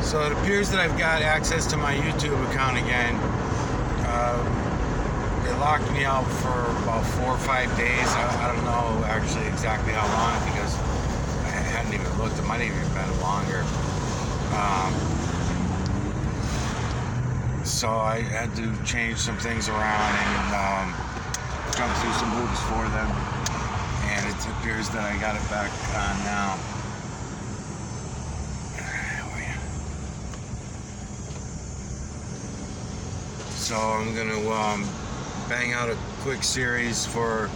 So it appears that I've got access to my YouTube account again. They locked me out for about 4 or 5 days. I don't know actually exactly how long, because I hadn't even looked. It might have even been longer. So I had to change some things around and jump through some hoops for them. And it appears that I got it back on now. So I'm gonna bang out a quick series for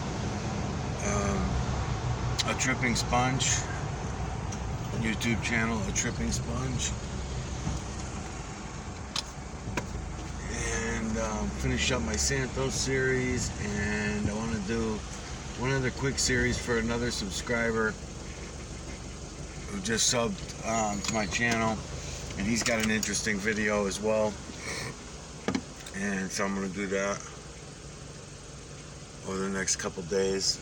a tripping sponge YouTube channel, a tripping sponge, and finish up my Santos series. And I want to do one other quick series for another subscriber who just subbed to my channel, and he's got an interesting video as well. And so I'm going to do that over the next couple days.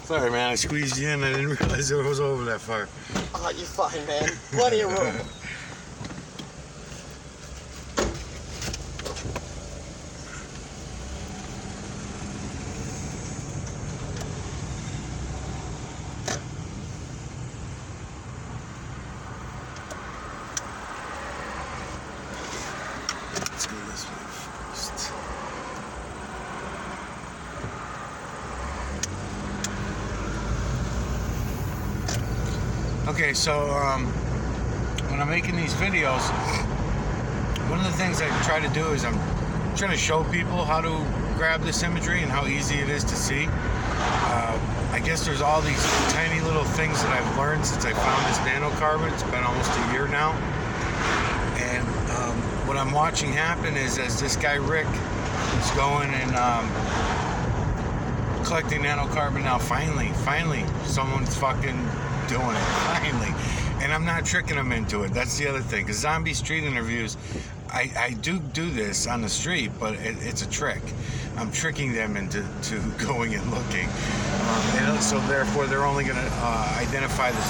Sorry, man, I squeezed you in. I didn't realize it was over that far. Oh, you're fine, man. Plenty of room. Let's go this way first. Okay, so when I'm making these videos, one of the things I try to do is I'm trying to show people how to grab this imagery and how easy it is to see. I guess there's all these tiny little things that I've learned since I found this nanocarbon. It's been almost a year now. And what I'm watching happen is as this guy Rick is going and collecting nanocarbon now, finally, someone's fucking doing it, finally. And I'm not tricking them into it. That's the other thing. Because zombie street interviews, I do this on the street, but it's a trick. I'm tricking them into going and looking. And so therefore, they're only going to identify the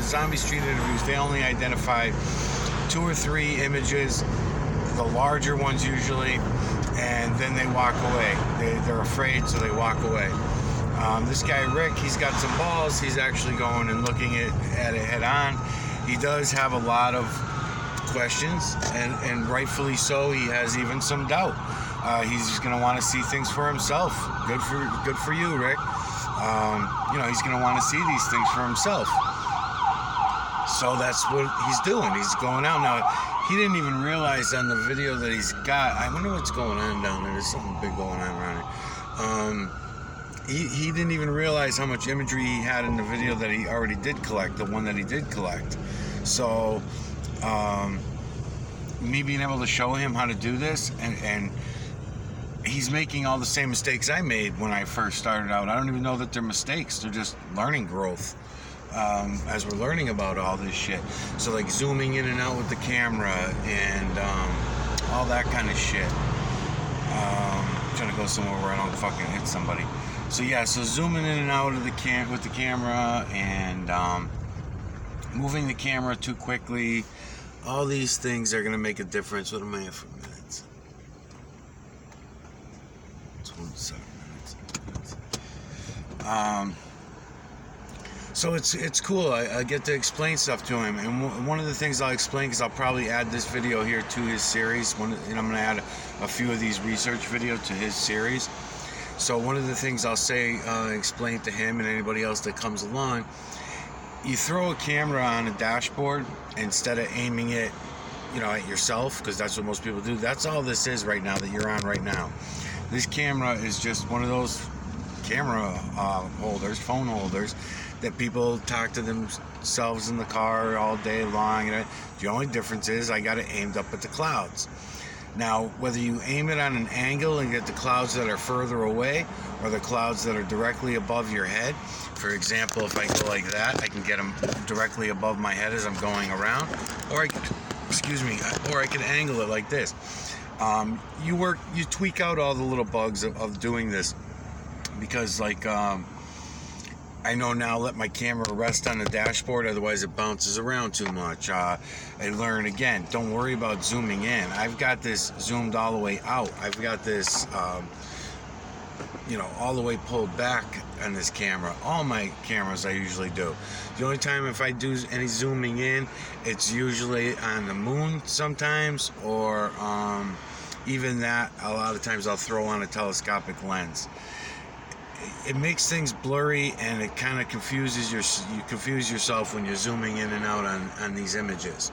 zombie street interviews. They only identify 2 or 3 images, the larger ones usually, and then they walk away. They're afraid, so they walk away. This guy Rick, he's got some balls. He's actually going and looking at it head on. He does have a lot of questions, and rightfully so. He has even some doubt. He's just going to want to see things for himself. Good for you, Rick. He's going to want to see these things for himself. So that's what he's doing. He's going out now. He didn't even realize on the video that he's got. I wonder what's going on down there. There's something big going on around here. He didn't even realize how much imagery he had in the video that he already did collect, the one that he did collect. So, me being able to show him how to do this, and he's making all the same mistakes I made when I first started out. I don't even know that they're mistakes. They're just learning growth as we're learning about all this shit. So, like zooming in and out with the camera and all that kind of shit. I'm trying to go somewhere where I don't fucking hit somebody. So yeah, so zooming in and out of with the camera and moving the camera too quickly. All these things are going to make a difference. What am I at for minutes? 27 minutes. So it's cool. I get to explain stuff to him, and one of the things I'll explain, because I'll probably add this video here to his series, and I'm going to add a few of these research videos to his series. So one of the things I'll say, explain to him and anybody else that comes along, you throw a camera on a dashboard instead of aiming it, at yourself, because that's what most people do. That's all this is right now that you're on right now. This camera is just one of those camera holders, phone holders, that people talk to themselves in the car all day long. The only difference is I got it aimed up at the clouds. Now, whether you aim it on an angle and get the clouds that are further away or the clouds that are directly above your head, for example, if I go like that, I can get them directly above my head as I'm going around, or I can angle it like this. You tweak out all the little bugs of doing this, because I know now, let my camera rest on the dashboard, otherwise it bounces around too much. I learn again, don't worry about zooming in. I've got this zoomed all the way out. I've got this, all the way pulled back on this camera. All my cameras I usually do. The only time if I do any zooming in, it's usually on the moon sometimes, or even that, a lot of times I'll throw on a telescopic lens. It makes things blurry, and it kind of confuses you confuse yourself when you're zooming in and out on these images.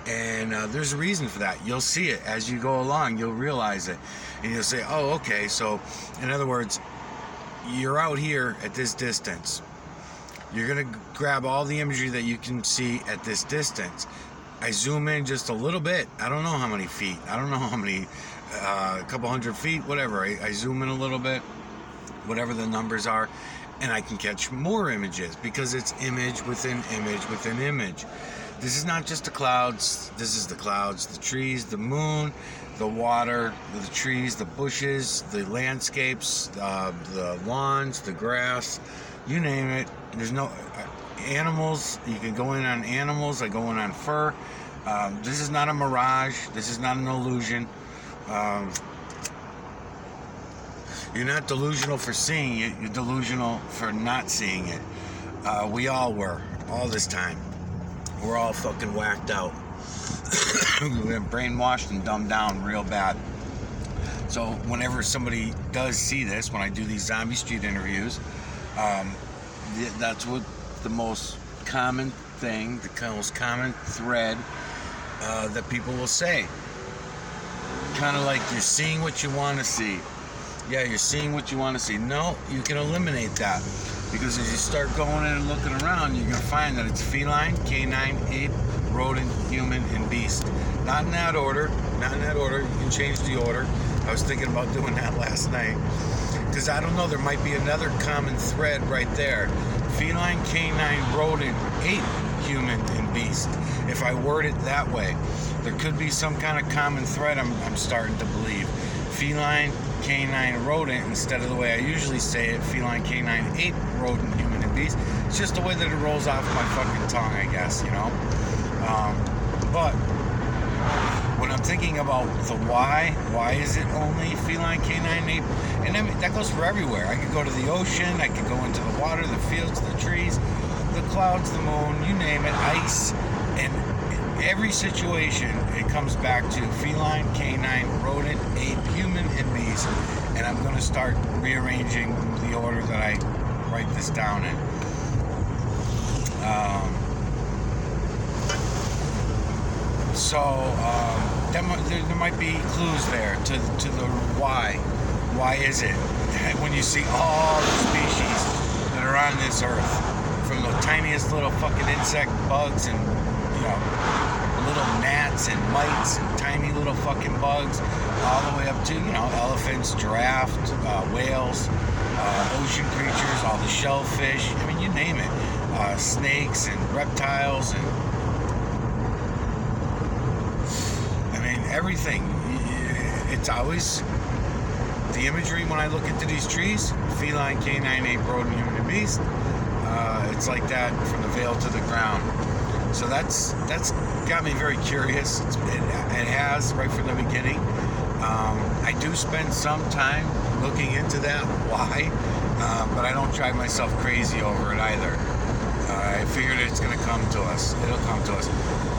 And there's a reason for that. You'll see it as you go along. You'll realize it, and you'll say, "Oh, okay." So, in other words, you're out here at this distance. You're gonna grab all the imagery that you can see at this distance. I zoom in just a little bit. I don't know how many feet. I don't know how many, a couple hundred feet, whatever. I zoom in a little bit, whatever the numbers are, and I can catch more images, because it's image within image within image. This is not just the clouds. This is the clouds, the trees, the moon, the water, the trees, the bushes, the landscapes, the lawns, the grass, you name it. There's no animals. You can go in on animals. I go in on fur. This is not a mirage. This is not an illusion. You're not delusional for seeing it. You're delusional for not seeing it. We all were, all this time. We're all fucking whacked out. We've been brainwashed and dumbed down real bad. So whenever somebody does see this, when I do these zombie street interviews, that's what the most common thing, the most common thread that people will say. Kind of like you're seeing what you want to see. Yeah, you're seeing what you want to see. No, you can eliminate that. Because as you start going in and looking around, you're going to find that it's feline, canine, ape, rodent, human, and beast. Not in that order. Not in that order. You can change the order. I was thinking about doing that last night. Because I don't know, there might be another common thread right there. Feline, canine, rodent, ape, human, and beast. If I word it that way, there could be some kind of common thread I'm starting to believe. Feline, canine, rodent, instead of the way I usually say it, feline, canine, ape, rodent, human, and beast. It's just the way that it rolls off my fucking tongue, I guess, you know? But when I'm thinking about the why is it only feline, canine, ape? And I mean, that goes for everywhere. I could go to the ocean, I could go into the water, the fields, the trees, the clouds, the moon, you name it, ice, and every situation, it comes back to feline, canine, rodent, ape, human, and beast. And I'm going to start rearranging the order that I write this down in. There might be clues there to the why. Why is it? When you see all the species that are on this earth, from the tiniest little fucking insect bugs and, you know, little gnats and mites and tiny little fucking bugs, all the way up to, you know, elephants, giraffes, whales, ocean creatures, all the shellfish, I mean, you name it, snakes and reptiles, and I mean, everything. It's always the imagery when I look into these trees: feline, canine, ape, rodent, human, and beast. It's like that from the veil to the ground. So that's got me very curious. It has right from the beginning. I do spend some time looking into that why, but I don't drive myself crazy over it either. I figured it's going to come to us. It'll come to us.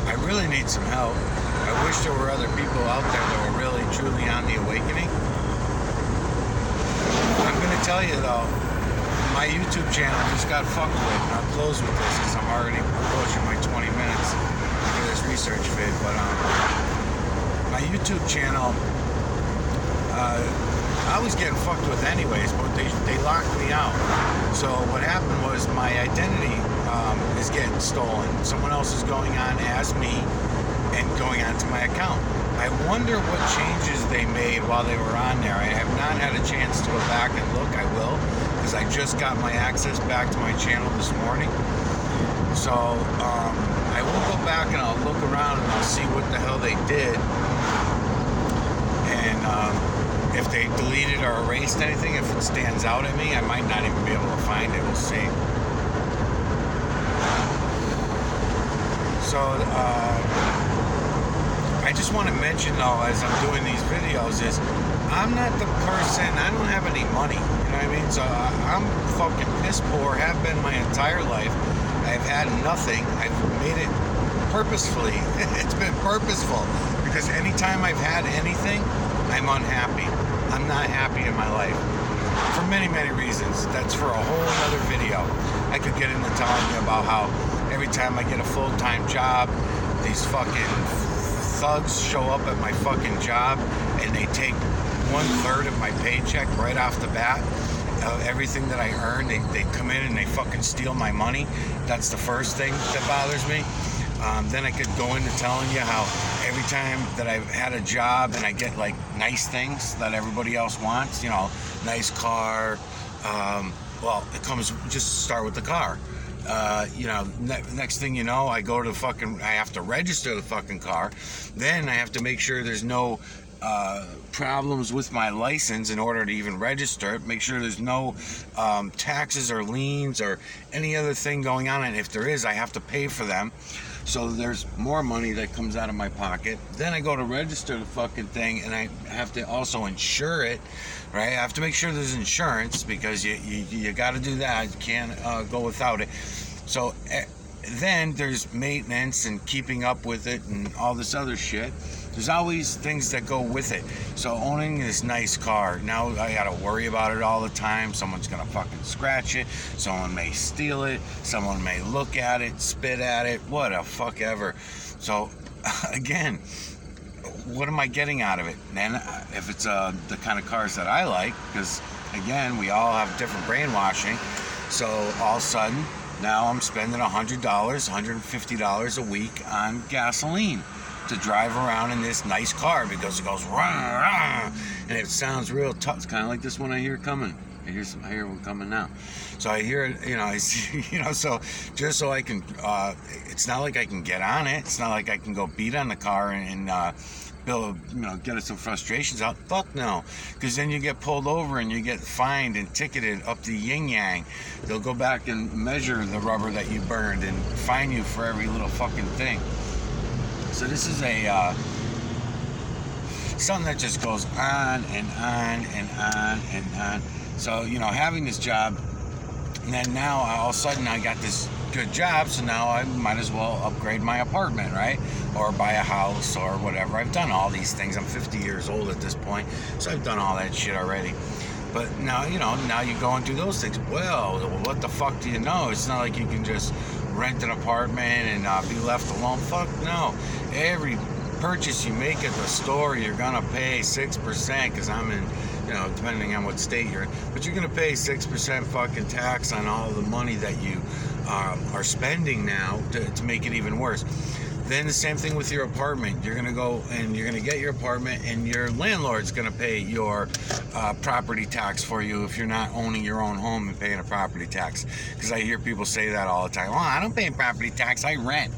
I really need some help. I wish there were other people out there that were really truly on the awakening. I'm going to tell you though, my YouTube channel just got fucked with, and I'll close with this because I'm already approaching my 20 minutes for this research vid. But my YouTube channel, I was getting fucked with anyways, but they locked me out. So what happened was my identity is getting stolen. Someone else is going on as me and going onto my account. I wonder what changes they made while they were on there. I have not had a chance to go back and look. I will, because I just got my access back to my channel this morning. So I will go back and I'll look around and I'll see what the hell they did. And if they deleted or erased anything, if it stands out at me, I might not even be able to find it. We'll see. So I just want to mention though, as I'm doing these videos, is I'm not the person, I don't have any money, you know what I mean? So I'm fucking piss poor, have been my entire life. I've had nothing. I've made it purposefully. It's been purposeful, because anytime I've had anything, I'm unhappy. I'm not happy in my life for many, many reasons. That's for a whole other video. I could get into telling you about how every time I get a full-time job, these fucking thugs show up at my fucking job and they take 1/3 of my paycheck right off the bat. Everything that I earn, they come in and they fucking steal my money. That's the first thing that bothers me. Then I could go into telling you how every time that I've had a job and I get like nice things that everybody else wants, you know, nice car, well, it comes, just start with the car. You know, next thing you know, I go to I have to register the fucking car. Then I have to make sure there's no problems with my license in order to even register it. Make sure there's no taxes or liens or any other thing going on, and if there is, I have to pay for them. So there's more money that comes out of my pocket. Then I go to register the fucking thing, and I have to also insure it, right? I have to make sure there's insurance, because you got to do that. You can't go without it. So then there's maintenance and keeping up with it and all this other shit. there's always things that go with it. So owning this nice car, now I gotta worry about it all the time. Someone's gonna fucking scratch it, someone may steal it, someone may look at it, spit at it, what a fuck ever. So again, what am I getting out of it? And if it's the kind of cars that I like, because again, we all have different brainwashing. So all of a sudden, now I'm spending $100, $150 a week on gasoline to drive around in this nice car because it goes rah, rah, and it sounds real tough. It's kind of like this one I hear coming. I hear one coming now. So I hear it, I see, so just so I can, it's not like I can get on it. It's not like I can go beat on the car and build, get some frustrations out. Fuck no. Because then you get pulled over and you get fined and ticketed up the yin yang. They'll go back and measure the rubber that you burned and fine you for every little fucking thing. So this is something that just goes on and on and on and on. So, having this job, and then now all of a sudden I got this good job, so now I might as well upgrade my apartment, right? Or buy a house or whatever. I've done all these things. I'm 50 years old at this point, so I've done all that shit already. But now, now you go and do those things. Well, what the fuck do you know? It's not like you can just rent an apartment and be left alone. Fuck no. Every purchase you make at the store, you're gonna pay 6%, because I'm in, depending on what state you're in, but you're gonna pay 6% fucking tax on all the money that you are spending now to make it even worse. Then the same thing with your apartment. You're gonna go and you're gonna get your apartment, and your landlord's gonna pay your property tax for you if you're not owning your own home and paying a property tax. Because I hear people say that all the time. Oh, I don't pay property tax, I rent.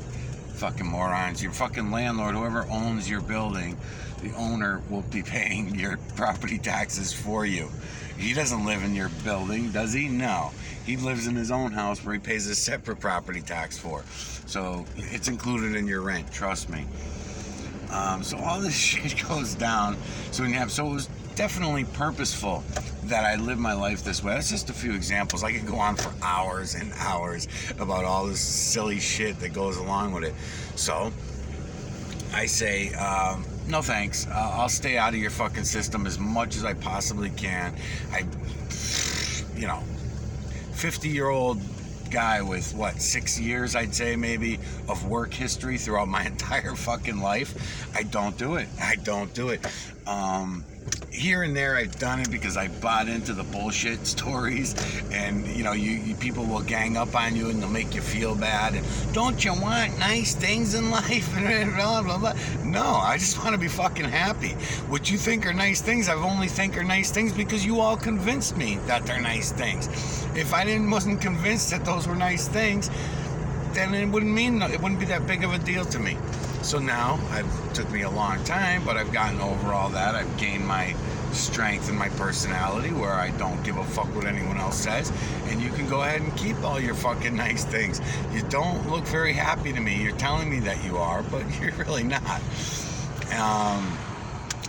Fucking morons. Your fucking landlord, whoever owns your building, the owner will be paying your property taxes for you. He doesn't live in your building, does he? No. He lives in his own house where he pays a separate property tax for. So it's included in your rent, trust me. So all this shit goes down. So it was definitely purposeful that I live my life this way. That's just a few examples. I could go on for hours and hours about all this silly shit that goes along with it. So I say, no thanks. I'll stay out of your fucking system as much as I possibly can. 50-year-old guy with 6 years, I'd say maybe, of work history throughout my entire fucking life. I don't do it. Here and there I've done it because I bought into the bullshit stories, and you people will gang up on you and they'll make you feel bad, and don't you want nice things in life and blah blah blah. No, I just want to be fucking happy. What you think are nice things, I only think are nice things because you all convinced me that they're nice things. If I wasn't convinced that those were nice things, then it wouldn't be that big of a deal to me. So now, it took me a long time, but I've gotten over all that. I've gained my strength and my personality where I don't give a fuck what anyone else says. And you can go ahead and keep all your fucking nice things. You don't look very happy to me. You're telling me that you are, but you're really not.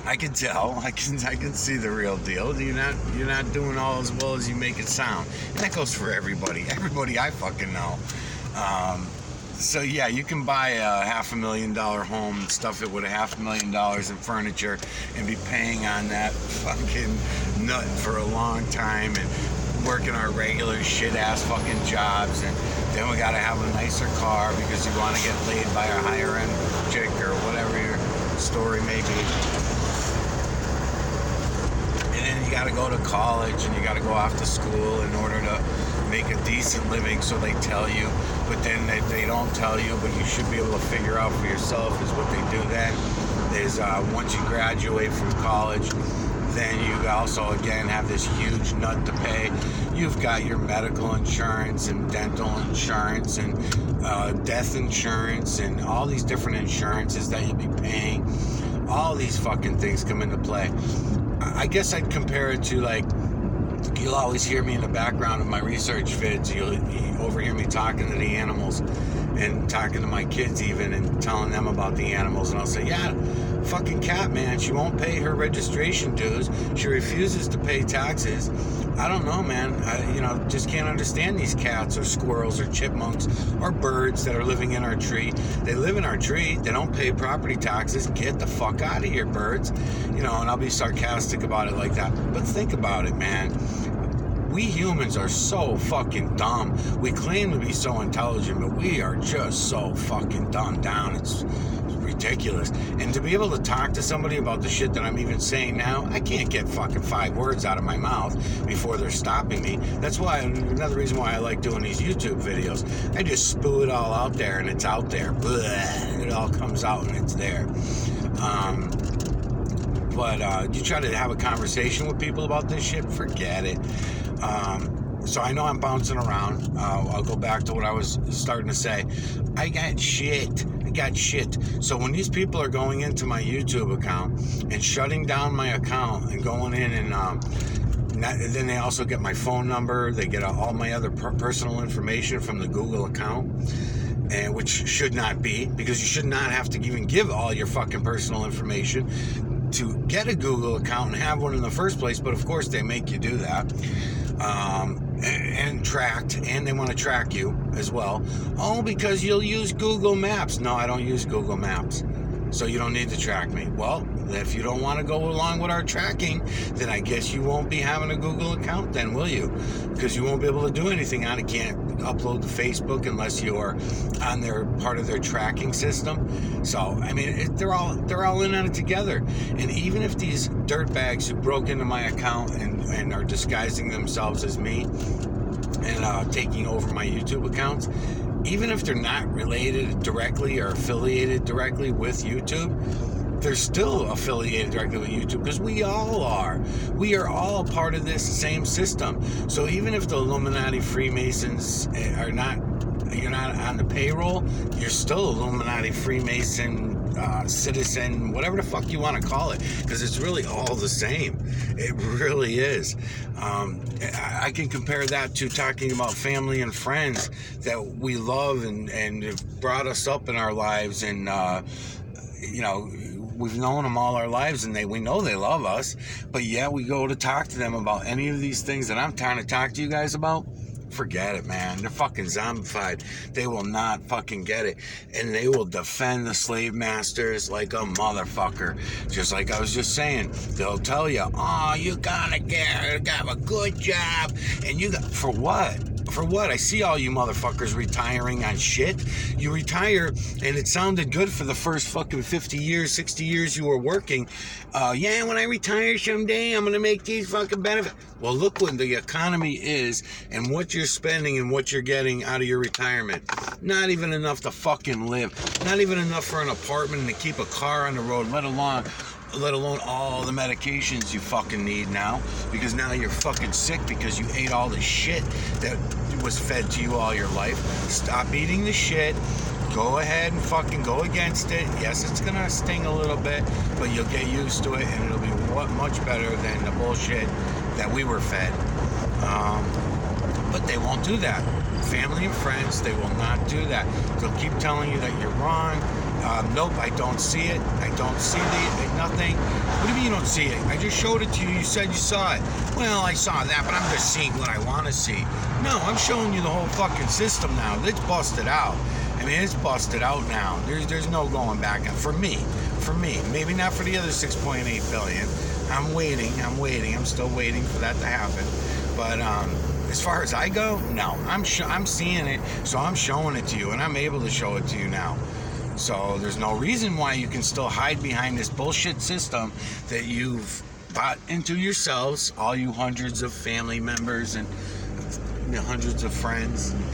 I can tell. I can see the real deal. You're not doing all as well as you make it sound. And that goes for everybody. Everybody I fucking know. So yeah, you can buy a $500,000 home and stuff it with $500,000 in furniture and be paying on that fucking nut for a long time and working our regular shit ass fucking jobs, and then we gotta have a nicer car because you want to get laid by a higher end chick or whatever your story may be. And then you gotta go to college and you gotta go off to school in order to make a decent living, so they tell you, but then they don't tell you, but you should be able to figure out for yourself is what they do then is once you graduate from college, then you also again have this huge nut to pay. You've got your medical insurance and dental insurance and death insurance and all these different insurances that you'll be paying. All these fucking things come into play. I guess I'd compare it to you'll always hear me in the background of my research vids. You overhear me talking to the animals and talking to my kids even and telling them about the animals. And I'll say, yeah, fucking cat, man, she won't pay her registration dues. She refuses to pay taxes. I don't know, man. Just can't understand these cats or squirrels or chipmunks or birds that are living in our tree. They live in our tree. They don't pay property taxes. Get the fuck out of here, birds. And I'll be sarcastic about it like that. But think about it, man. We humans are so fucking dumb. We claim to be so intelligent, but we are just so fucking dumbed down. It's ridiculous. And to be able to talk to somebody about the shit that I'm even saying now, I can't get fucking 5 words out of my mouth before they're stopping me. That's why, another reason why I like doing these YouTube videos. I just spew it all out there, and it's out there. Blah, it all comes out and it's there. But you try to have a conversation with people about this shit, forget it. So I know I'm bouncing around. I'll go back to what I was starting to say. I got shit. So when these people are going into my YouTube account and shutting down my account and going in and then they also get my phone number, they get all my other personal information from the Google account, and which should not be, because you should not have to even give all your fucking personal information to get a Google account and have one in the first place. But of course they make you do that. And tracked, and they want to track you as well. Oh, because you'll use Google Maps. No, I don't use Google Maps, so you don't need to track me. Well, if you don't want to go along with our tracking, then I guess you won't be having a Google account then, will you? Because you won't be able to do anything on it. Can't upload to Facebook unless you're on their part of their tracking system. So I mean, they're all in on it together. And even if these dirtbags who broke into my account and are disguising themselves as me and taking over my YouTube accounts, even if they're not related directly or affiliated directly with YouTube, they're still affiliated directly with YouTube, because we all are. We are all part of this same system. So even if the Illuminati Freemasons are not, you're not on the payroll, you're still Illuminati Freemason citizen, whatever the fuck you want to call it, because it's really all the same. It really is. I can compare that to talking about family and friends that we love and have brought us up in our lives, and we've known them all our lives, and we know they love us, but yet we go to talk to them about any of these things that I'm trying to talk to you guys about. Forget it, man. They're fucking zombified. They will not fucking get it. And they will defend the slave masters like a motherfucker. Just like I was just saying. They'll tell you, oh, you gotta have a good job. And you got, for what? For what? I see all you motherfuckers retiring on shit. You retire, and it sounded good for the first fucking 50 years, 60 years you were working. Yeah, when I retire someday, I'm going to make these fucking benefits. Well, look what the economy is and what you're spending and what you're getting out of your retirement. Not even enough to fucking live. Not even enough for an apartment and to keep a car on the road, let alone all the medications you fucking need now, because now you're fucking sick because you ate all the shit that was fed to you all your life. Stop eating the shit. Go ahead and fucking go against it. Yes, it's gonna sting a little bit, but you'll get used to it, and it'll be much better than the bullshit that we were fed. But they won't do that. Family and friends, they will not do that. They'll keep telling you that you're wrong. Nope, I don't see it. I don't see nothing. What do you mean you don't see it? I just showed it to you. You said you saw it. Well, I saw that, but I'm just seeing what I want to see. No, I'm showing you the whole fucking system now. It's busted out. I mean, it's busted out now. There's no going back. For me. Maybe not for the other 6.8 billion. I'm waiting. I'm still waiting for that to happen. But as far as I go, no. I'm seeing it, so I'm showing it to you, and I'm able to show it to you now. So there's no reason why you can still hide behind this bullshit system that you've bought into yourselves, all you hundreds of family members and hundreds of friends, and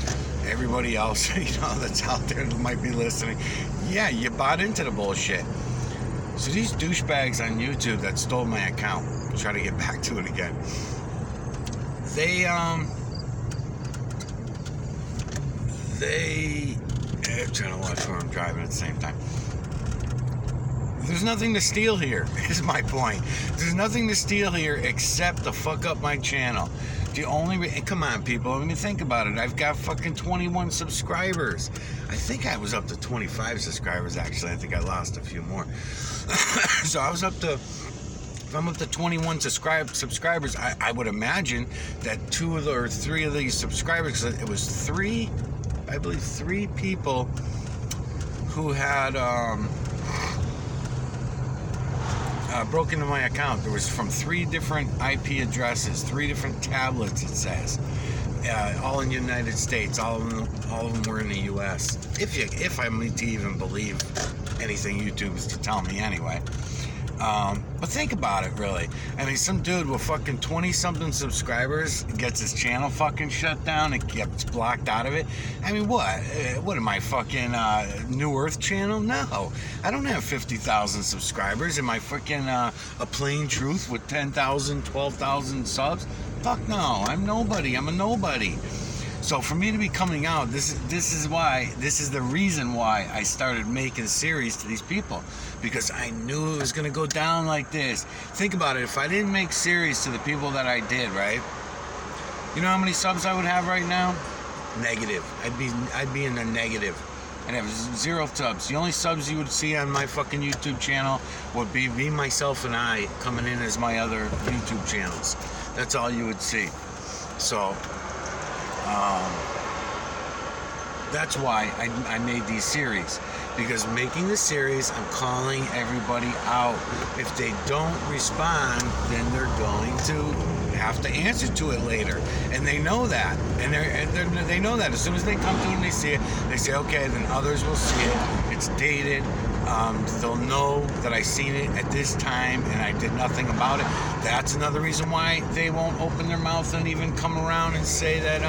everybody else that's out there that might be listening. Yeah, you bought into the bullshit. So these douchebags on YouTube that stole my account, I'll try to get back to it again. I'm trying to watch where I'm driving at the same time. There's nothing to steal here, is my point. There's nothing to steal here except to fuck up my channel. The only come on, people. I mean, think about it. I've got fucking 21 subscribers. I think I was up to 25 subscribers, actually. I think I lost a few more. So I was up to if I'm up to 21 subscribers, I would imagine that 2 or 3 of these subscribers, it was 3, I believe 3 people who had broke into my account. There was from 3 different IP addresses, 3 different tablets, it says. All in the United States. All of them were in the U.S. If I'm to even believe anything YouTube is to tell me anyway. But think about it, really. I mean, some dude with fucking 20-something subscribers gets his channel fucking shut down and gets blocked out of it. I mean, what? What am I, fucking New Earth channel? No. I don't have 50,000 subscribers. Am I fucking A Plain Truth with 10,000, 12,000 subs? Fuck no. I'm nobody. I'm a nobody. So for me to be coming out, this is the reason why I started making series to these people, because I knew it was gonna go down like this. Think about it. If I didn't make series to the people that I did, right? You know how many subs I would have right now? Negative. I'd be in the negative. I'd have 0 subs. The only subs you would see on my fucking YouTube channel would be me, myself, and I coming in as my other YouTube channels. That's all you would see. So. That's why I made these series, because making the series, I'm calling everybody out. If they don't respond, then they're going to have to answer to it later, and they know that, and they know that as soon as they come to it and they see it, they say, okay, then others will see it. It's dated. They'll know that I seen it at this time and I did nothing about it. That's another reason why they won't open their mouth and even come around and say that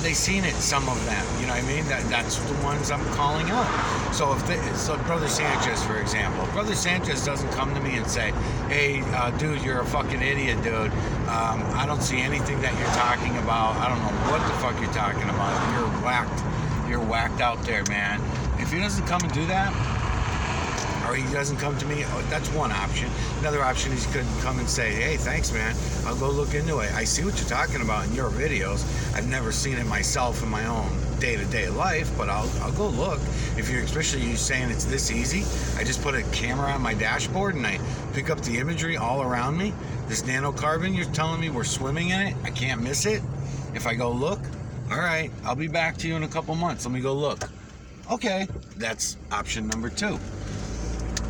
they seen it. Some of them, you know what I mean? That's the ones I'm calling out. So so Brother Sanchez, for example, if Brother Sanchez doesn't come to me and say, hey, dude, you're a fucking idiot, dude. I don't see anything that you're talking about. I don't know what the fuck you're talking about. You're whacked. You're whacked out there, man. If he doesn't come and do that, or he doesn't come to me, that's one option. Another option is he could come and say, hey, thanks, man. I'll go look into it. I see what you're talking about in your videos. I've never seen it myself in my own day-to-day life, but I'll go look. If you're, especially you saying it's this easy, I just put a camera on my dashboard and I pick up the imagery all around me. This nanocarbon, you're telling me we're swimming in it? I can't miss it? If I go look? All right, I'll be back to you in a couple months. Let me go look. Okay, that's option number 2.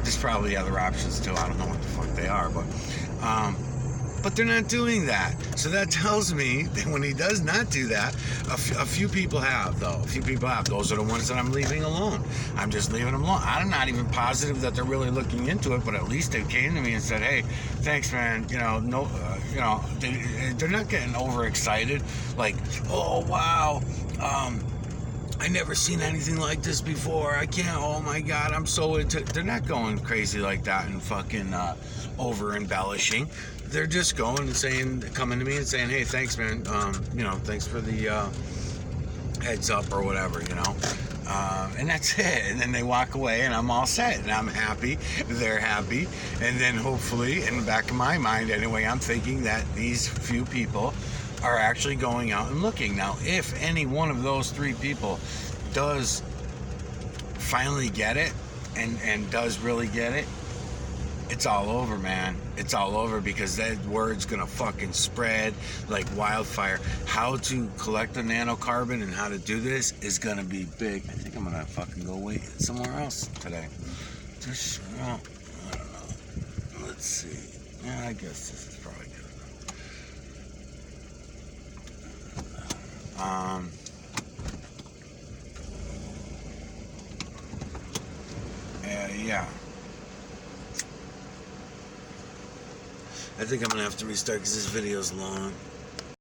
There's probably other options too. I don't know what the fuck they are, but they're not doing that. So that tells me that when he does not do that, a few people have, though. A few people have. Those are the ones that I'm leaving alone. I'm just leaving them alone. I'm not even positive that they're really looking into it, but at least they came to me and said, hey, thanks, man. You know, no, they're not getting overexcited. Like, oh, wow. I never seen anything like this before. I can't, oh my God, I'm so into it. They're not going crazy like that and fucking over embellishing. They're just going and saying, coming to me and saying, hey, thanks, man. Thanks for the heads up or whatever, and that's it. And then they walk away and I'm all set and I'm happy. They're happy. And then hopefully, in the back of my mind anyway, I'm thinking that these few people are actually going out and looking. Now, if any one of those 3 people does finally get it and does really get it, it's all over, man. It's all over, because that word's gonna fucking spread like wildfire. How to collect the nanocarbon and how to do this is gonna be big. I think I'm gonna fucking go wait somewhere else today. I don't know. Let's see. Yeah, I guess this is probably good. Yeah. I think I'm gonna have to restart because this video's long.